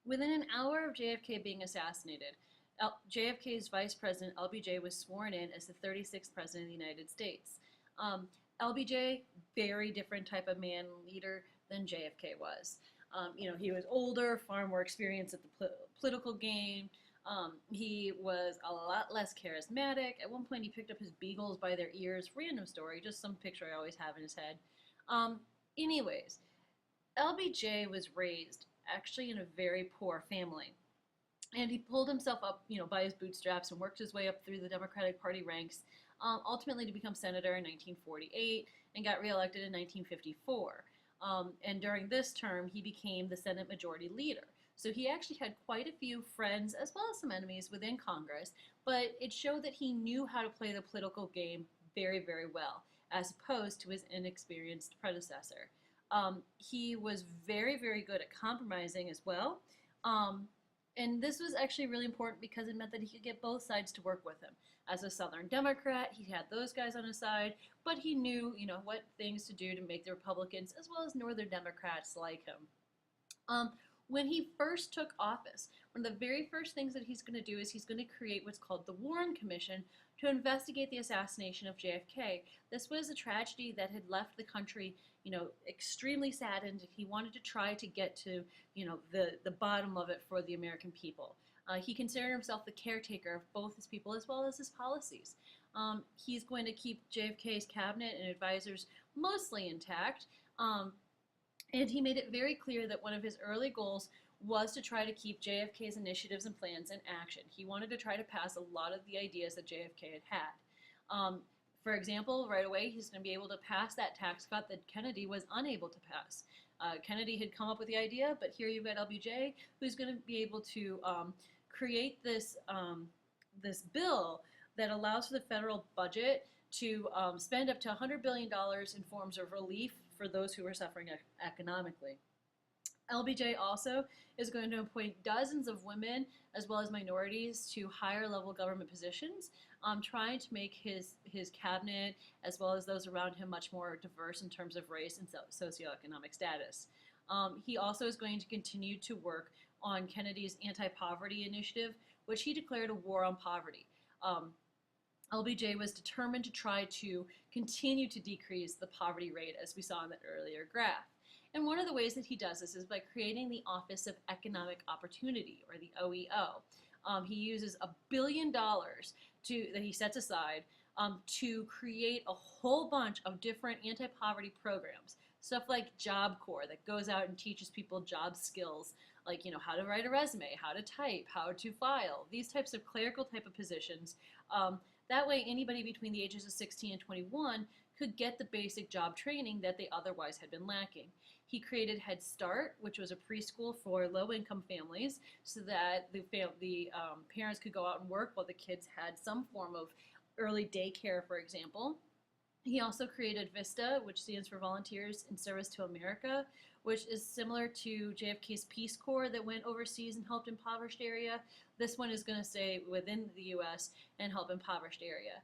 Within an hour of JFK being assassinated, JFK's vice president, LBJ, was sworn in as the 36th president of the United States. LBJ, very different type of man leader than JFK was. He was older, far more experienced at the political game. He was a lot less charismatic. At one point, he picked up his beagles by their ears. Random story, just some picture I always have in his head. Um, anyways, LBJ was raised actually in a very poor family. And he pulled himself up, by his bootstraps and worked his way up through the Democratic Party ranks, ultimately to become senator in 1948 and got reelected in 1954. And during this term, he became the Senate Majority Leader. So he actually had quite a few friends as well as some enemies within Congress, but it showed that he knew how to play the political game very, very well, as opposed to his inexperienced predecessor. He was very, very good at compromising as well. Um, and this was actually really important because it meant that he could get both sides to work with him. As a Southern Democrat, he had those guys on his side, but he knew, what things to do to make the Republicans as well as Northern Democrats like him. Um, when he first took office, one of the very first things that he's going to do is he's going to create what's called the Warren Commission to investigate the assassination of JFK. This was a tragedy that had left the country, extremely saddened. He wanted to try to get to, the bottom of it for the American people. He considered himself the caretaker of both his people as well as his policies. He's going to keep JFK's cabinet and advisors mostly intact. And he made it very clear that one of his early goals was to try to keep JFK's initiatives and plans in action. He wanted to try to pass a lot of the ideas that JFK had had. For example, right away, he's going to be able to pass that tax cut that Kennedy was unable to pass. Kennedy had come up with the idea, but here you've got LBJ, who's going to be able to create this bill that allows for the federal budget to spend up to $100 billion in forms of relief for those who are suffering economically. LBJ also is going to appoint dozens of women as well as minorities to higher level government positions, trying to make his cabinet as well as those around him much more diverse in terms of race and socioeconomic status. He also is going to continue to work on Kennedy's anti-poverty initiative, which he declared a war on poverty. LBJ was determined to try to continue to decrease the poverty rate, as we saw in that earlier graph. And one of the ways that he does this is by creating the Office of Economic Opportunity, or the OEO. He uses $1 billion that he sets aside to create a whole bunch of different anti-poverty programs. Stuff like Job Corps that goes out and teaches people job skills, like how to write a resume, how to type, how to file, these types of clerical type of positions. That way, anybody between the ages of 16 and 21 could get the basic job training that they otherwise had been lacking. He created Head Start, which was a preschool for low-income families, so that the parents could go out and work while the kids had some form of early daycare, for example. He also created VISTA, which stands for Volunteers in Service to America, which is similar to JFK's Peace Corps that went overseas and helped impoverished area. This one is going to stay within the U.S. and help impoverished area.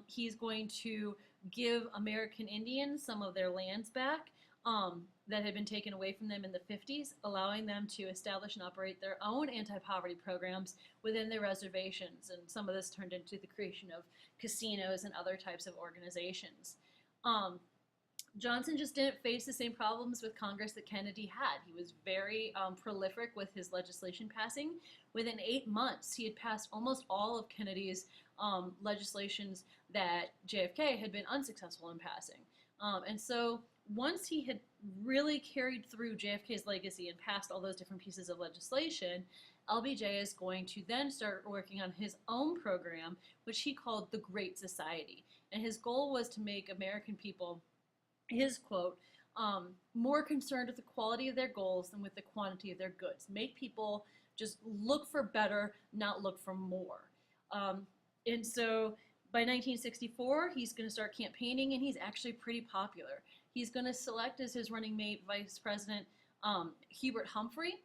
He's going to give American Indians some of their lands back that had been taken away from them in the 50s, allowing them to establish and operate their own anti-poverty programs within their reservations. And some of this turned into the creation of casinos and other types of organizations. Johnson just didn't face the same problems with Congress that Kennedy had. He was very prolific with his legislation passing. Within 8 months, he had passed almost all of Kennedy's legislations that JFK had been unsuccessful in passing. And so once he had really carried through JFK's legacy and passed all those different pieces of legislation, LBJ is going to then start working on his own program, which he called the Great Society. And his goal was to make American people, his quote, more concerned with the quality of their goals than with the quantity of their goods. Make people just look for better, not look for more. And so by 1964, he's going to start campaigning, and he's actually pretty popular. He's going to select as his running mate Vice President Hubert Humphrey.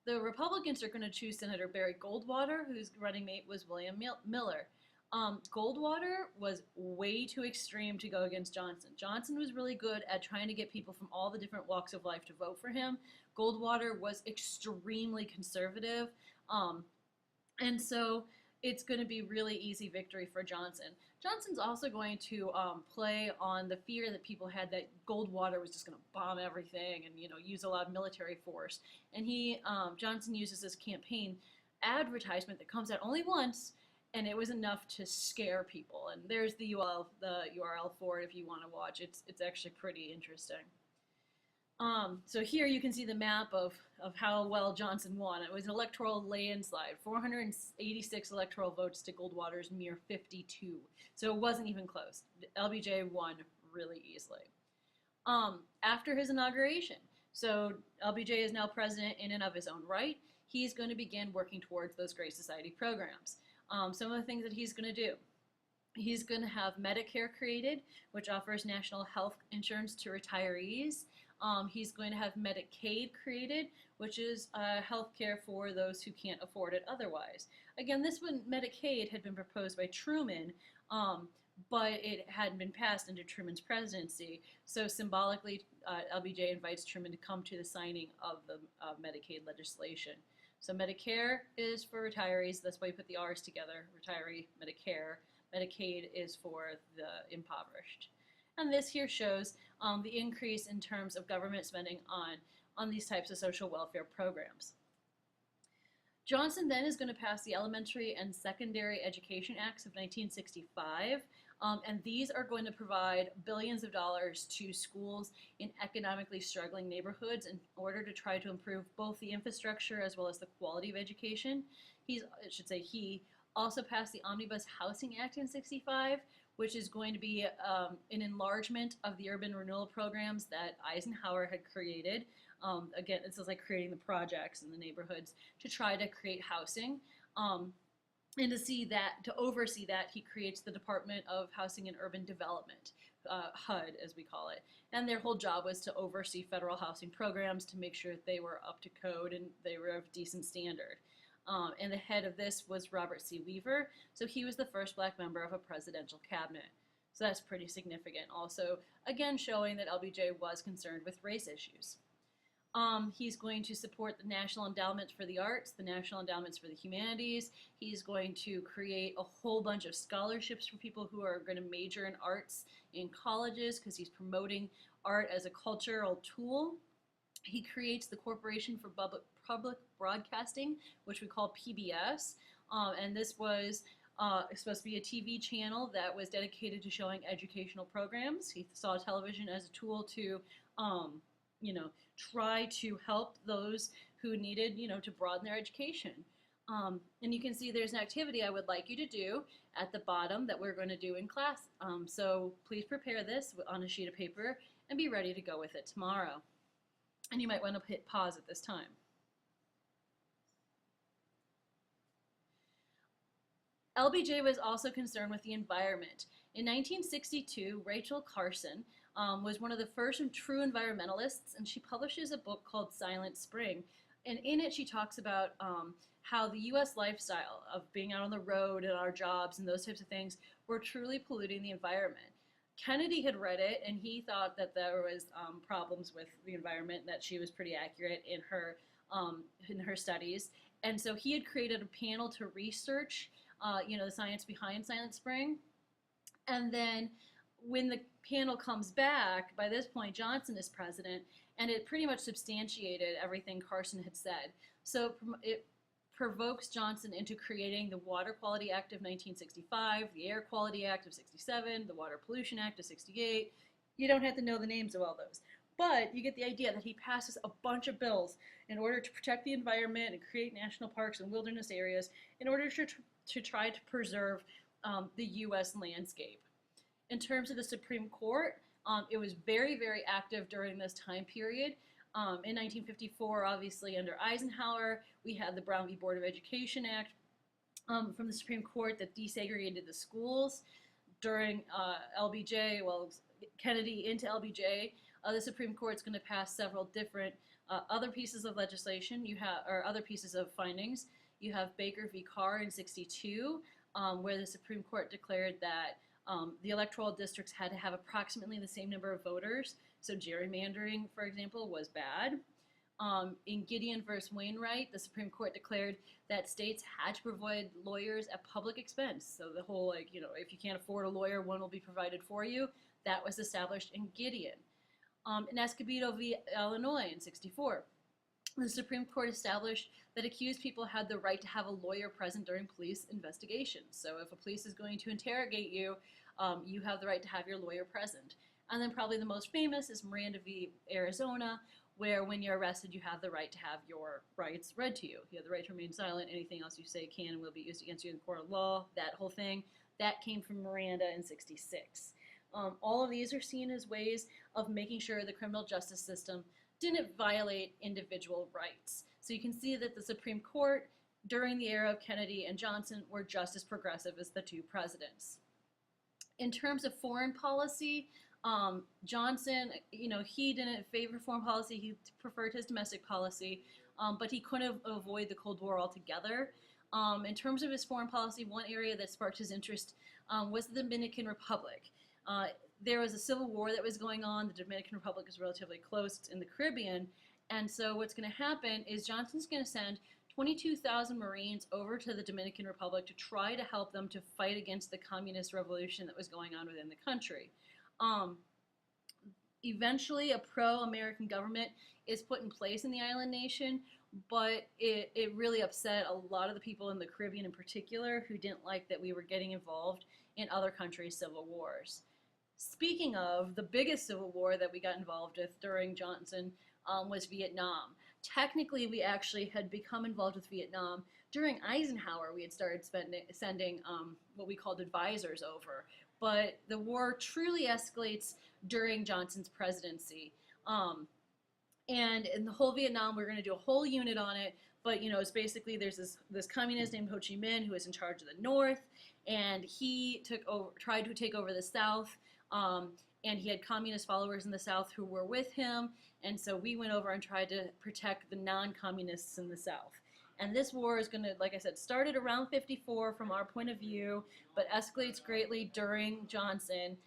The Republicans are going to choose Senator Barry Goldwater, whose running mate was William Miller. Goldwater was way too extreme to go against Johnson. Johnson was really good at trying to get people from all the different walks of life to vote for him. Goldwater was extremely conservative. Um, and so it's going to be really easy victory for Johnson. Johnson's also going to play on the fear that people had that Goldwater was just going to bomb everything and use a lot of military force. And Johnson uses this campaign advertisement that comes out only once, and it was enough to scare people. And there's the URL for it if you want to watch. It's actually pretty interesting. So here you can see the map of how well Johnson won. It was an electoral landslide, 486 electoral votes to Goldwater's mere 52. So it wasn't even close. LBJ won really easily. After his inauguration, so LBJ is now president in and of his own right. He's going to begin working towards those Great Society programs. Some of the things that he's going to do. He's going to have Medicare created, which offers national health insurance to retirees. He's going to have Medicaid created, which is health care for those who can't afford it otherwise. Again, this one, Medicaid, had been proposed by Truman, but it hadn't been passed under Truman's presidency. So symbolically, LBJ invites Truman to come to the signing of the Medicaid legislation. So Medicare is for retirees. That's why you put the R's together, retiree, Medicare. Medicaid is for the impoverished. And this here shows the increase in terms of government spending on these types of social welfare programs. Johnson then is going to pass the Elementary and Secondary Education Acts of 1965, and these are going to provide billions of dollars to schools in economically struggling neighborhoods in order to try to improve both the infrastructure as well as the quality of education. He also passed the Omnibus Housing Act in 65, which is going to be an enlargement of the urban renewal programs that Eisenhower had created. Again, this is like creating the projects in the neighborhoods to try to create housing. And to oversee that, he creates the Department of Housing and Urban Development, HUD as we call it. And their whole job was to oversee federal housing programs to make sure that they were up to code and they were of decent standard. And the head of this was Robert C. Weaver, so he was the first black member of a presidential cabinet. So that's pretty significant. Also, again, showing that LBJ was concerned with race issues. He's going to support the National Endowment for the Arts, the National Endowments for the Humanities. He's going to create a whole bunch of scholarships for people who are going to major in arts in colleges because he's promoting art as a cultural tool. He creates the Corporation for Public Broadcasting, which we call PBS, and this was supposed to be a TV channel that was dedicated to showing educational programs. He saw television as a tool to, try to help those who needed, to broaden their education. And you can see there's an activity I would like you to do at the bottom that we're going to do in class. So please prepare this on a sheet of paper and be ready to go with it tomorrow. And you might want to hit pause at this time. LBJ was also concerned with the environment. In 1962, Rachel Carson was one of the first true environmentalists, and she publishes a book called Silent Spring. And in it, she talks about how the U.S. lifestyle of being out on the road and our jobs and those types of things were truly polluting the environment. Kennedy had read it, and he thought that there was problems with the environment, that she was pretty accurate in her studies. And so he had created a panel to research the science behind Silent Spring. And then when the panel comes back, by this point Johnson is president, and it pretty much substantiated everything Carson had said. So it provokes Johnson into creating the Water Quality Act of 1965, the Air Quality Act of 67, the Water Pollution Act of 68. You don't have to know the names of all those. But you get the idea that he passes a bunch of bills in order to protect the environment and create national parks and wilderness areas in order to try to preserve the U.S. landscape. In terms of the Supreme Court, it was very, very active during this time period. In 1954, obviously under Eisenhower, we had the Brown v. Board of Education Act from the Supreme Court that desegregated the schools. During Kennedy into LBJ, the Supreme Court's going to pass several different other pieces of legislation. Other pieces of findings. You have Baker v. Carr in 62. where the Supreme Court declared that the electoral districts had to have approximately the same number of voters. So gerrymandering, for example, was bad. In Gideon versus Wainwright, the Supreme Court declared that states had to provide lawyers at public expense. So the whole, like, if you can't afford a lawyer, one will be provided for you. That was established in Gideon. In Escobedo v. Illinois in '64, the Supreme Court established that accused people had the right to have a lawyer present during police investigations. So if a police is going to interrogate you, you have the right to have your lawyer present. And then probably the most famous is Miranda v. Arizona, where when you're arrested, you have the right to have your rights read to you. You have the right to remain silent. Anything else you say can and will be used against you in the court of law. That whole thing, that came from Miranda in '66. All of these are seen as ways of making sure the criminal justice system didn't violate individual rights. So you can see that the Supreme Court during the era of Kennedy and Johnson were just as progressive as the two presidents. In terms of foreign policy, Johnson, he didn't favor foreign policy. He preferred his domestic policy, but he couldn't avoid the Cold War altogether. In terms of his foreign policy, one area that sparked his interest was the Dominican Republic. There was a civil war that was going on. The Dominican Republic is relatively close in the Caribbean. And so what's going to happen is Johnson's going to send 22,000 Marines over to the Dominican Republic to try to help them to fight against the communist revolution that was going on within the country. Eventually, a pro-American government is put in place in the island nation, but it really upset a lot of the people in the Caribbean in particular who didn't like that we were getting involved in other countries' civil wars. Speaking of, the biggest civil war that we got involved with during Johnson was Vietnam. Technically, we actually had become involved with Vietnam during Eisenhower. We had started sending what we called advisors over. But the war truly escalates during Johnson's presidency. And in the whole Vietnam, we're going to do a whole unit on it. But, it's basically there's this communist named Ho Chi Minh who was in charge of the North. And he tried to take over the South. And he had communist followers in the South who were with him. And so we went over and tried to protect the non-communists in the South. And this war is going to, like I said, started around '54 from our point of view, but escalates greatly during Johnson.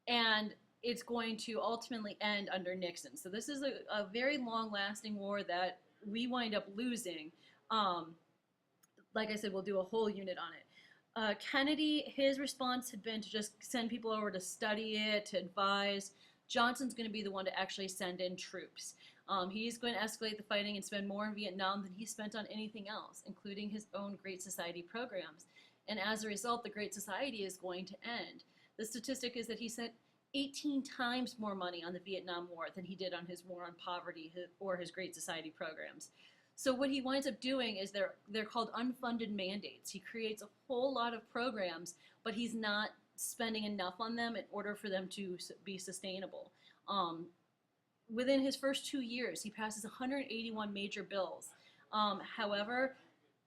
And it's going to ultimately end under Nixon. So this is a very long-lasting war that we wind up losing. Like I said, we'll do a whole unit on it. Kennedy, his response had been to just send people over to study it, to advise. Johnson's going to be the one to actually send in troops. He's going to escalate the fighting and spend more in Vietnam than he spent on anything else, including his own Great Society programs. And as a result, the Great Society is going to end. The statistic is that he sent 18 times more money on the Vietnam War than he did on his War on Poverty or his Great Society programs. So what he winds up doing is they're called unfunded mandates. He creates a whole lot of programs, but he's not spending enough on them in order for them to be sustainable. Within his first 2 years, he passes 181 major bills. However,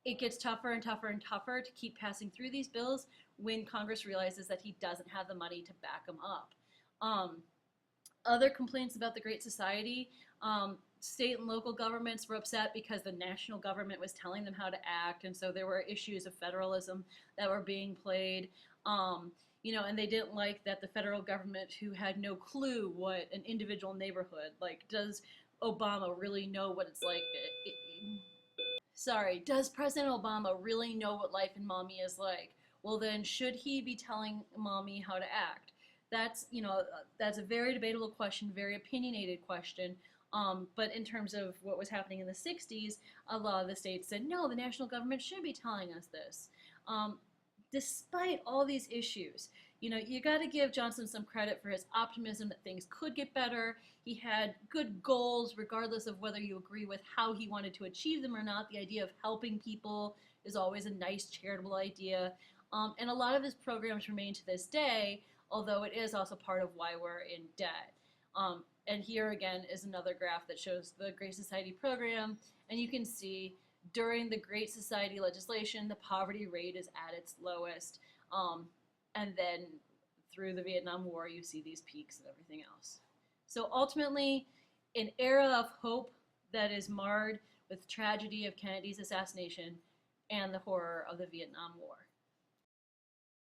it gets tougher and tougher and tougher to keep passing through these bills when Congress realizes that he doesn't have the money to back them up. Other complaints about the Great Society, state and local governments were upset because the national government was telling them how to act, and so there were issues of federalism that were being played. And they didn't like that the federal government, who had no clue what an individual neighborhood, like, does Obama really know what it's like? Does President Obama really know what life in Mommy is like? Well, then, should he be telling Mommy how to act? That's a very debatable question, very opinionated question. But in terms of what was happening in the '60s, a lot of the states said, no, the national government should be telling us this. Despite all these issues, you got to give Johnson some credit for his optimism that things could get better. He had good goals, regardless of whether you agree with how he wanted to achieve them or not. The idea of helping people is always a nice, charitable idea. And a lot of his programs remain to this day, although it is also part of why we're in debt. And here again is another graph that shows the Great Society program, and you can see during the Great Society legislation, the poverty rate is at its lowest. And then through the Vietnam War, you see these peaks and everything else. So ultimately, an era of hope that is marred with the tragedy of Kennedy's assassination and the horror of the Vietnam War.